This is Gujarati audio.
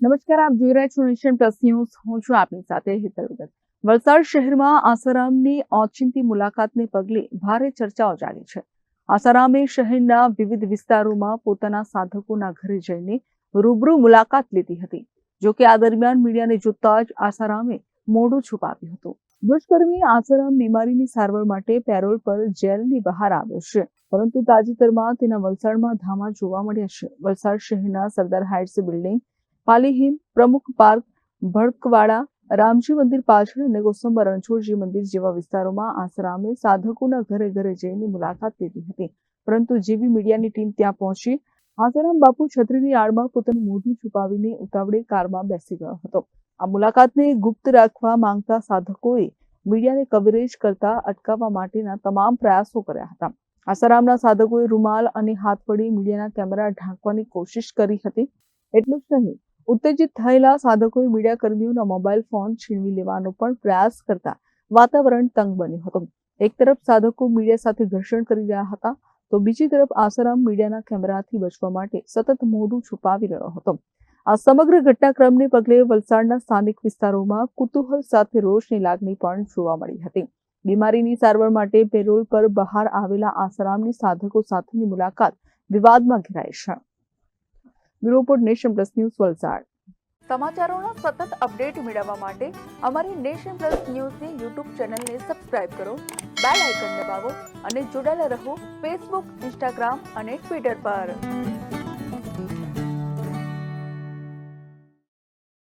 નમસ્કાર, આપ જોઈ રહ્યા છો નેશન પ્લસ ન્યૂઝ. હું છું આપની સાથે હેતલ ભગત. વલસાડ શહેરમાં આસારામની ઓચિંતી મુલાકાતને પગલે ભારે ચર્ચાઓ જાગી છે. આસારામે શહેરના વિવિધ વિસ્તારોમાં પોતાના સાધકોના ઘરે જઈને રૂબરૂ મુલાકાત લીધી હતી. જો કે આ દરમિયાન મીડિયાને જોતા જ આસારામે મોઢું છુપાવ્યું હતું. દુષ્કર્મી આસારામ બીમારીની સારવાર માટે પેરોલ પર જેલની બહાર આવ્યો છે, પરંતુ તાજેતરમાં તેના વલસાડમાં ધામા જોવા મળ્યા છે. વલસાડ શહેરના સરદાર હાઇટ્સ બિલ્ડિંગ, પાલીહીમ, પ્રમુખ પાર્ક, ભડકવાડા, રામજી મંદિર પાછળ અને કોસંબા રણછોડજી મંદિર જેવા વિસ્તારોમાં આસારામે સાધકોના ઘરે ઘરે જઈને મુલાકાત લીધી હતી. પરંતુ જેવી મીડિયાની ટીમ ત્યાં પહોંચી, આસારામ બાપુ છત્રીની આડમાં પોતાનું મોઢું છુપાવીને ઉતાવળે કારમાં બેસી ગયો હતો. આ મુલાકાતને ગુપ્ત રાખવા માંગતા સાધકોએ મીડિયાને કવરેજ કરતા અટકાવવા માટેના તમામ પ્રયાસો કર્યા હતા. આસારામના સાધકોએ રૂમાલ અને હાથ વડે મીડિયાના કેમેરા ઢાંકવાની કોશિશ કરી હતી. એટલું જ નહીં, ઉત્તેજિત થયેલા સાધકોએ મીડિયા કર્મીઓના મોબાઈલ ફોન છીનવી લેવાનો પણ પ્રયાસ કરતા વાતાવરણ તંગ બન્યું હતું. એક તરફ સાધકો મીડિયા સાથે ઘર્ષણ કરી રહ્યા હતા, તો બીજી તરફ આસારામ મીડિયાના કેમેરાથી બચવા માટે સતત મોઢું છુપાવી રહ્યો હતો. આ સમગ્ર ઘટનાક્રમને પગલે વલસાડના સ્થાનિક વિસ્તારોમાં કુતૂહલ સાથે રોષની લાગણી પણ જોવા મળી હતી. બીમારીની સારવાર માટે પેરોલ પર બહાર આવેલા આસારામની સાધકો સાથેની મુલાકાત વિવાદમાં ઘેરાઈ છે. Bureau report, nation plus news, Valsad. સમાચારોના સતત અપડેટ મેળવવા માટે અમારી નેશન પ્લસ ન્યૂઝની યુટ્યુબ ચેનલને સબસ્ક્રાઇબ કરો, બેલ આઇકન દબાવો અને જોડાયેલા રહો ફેસબુક, ઇન્સ્ટાગ્રામ અને ટ્વિટર પર.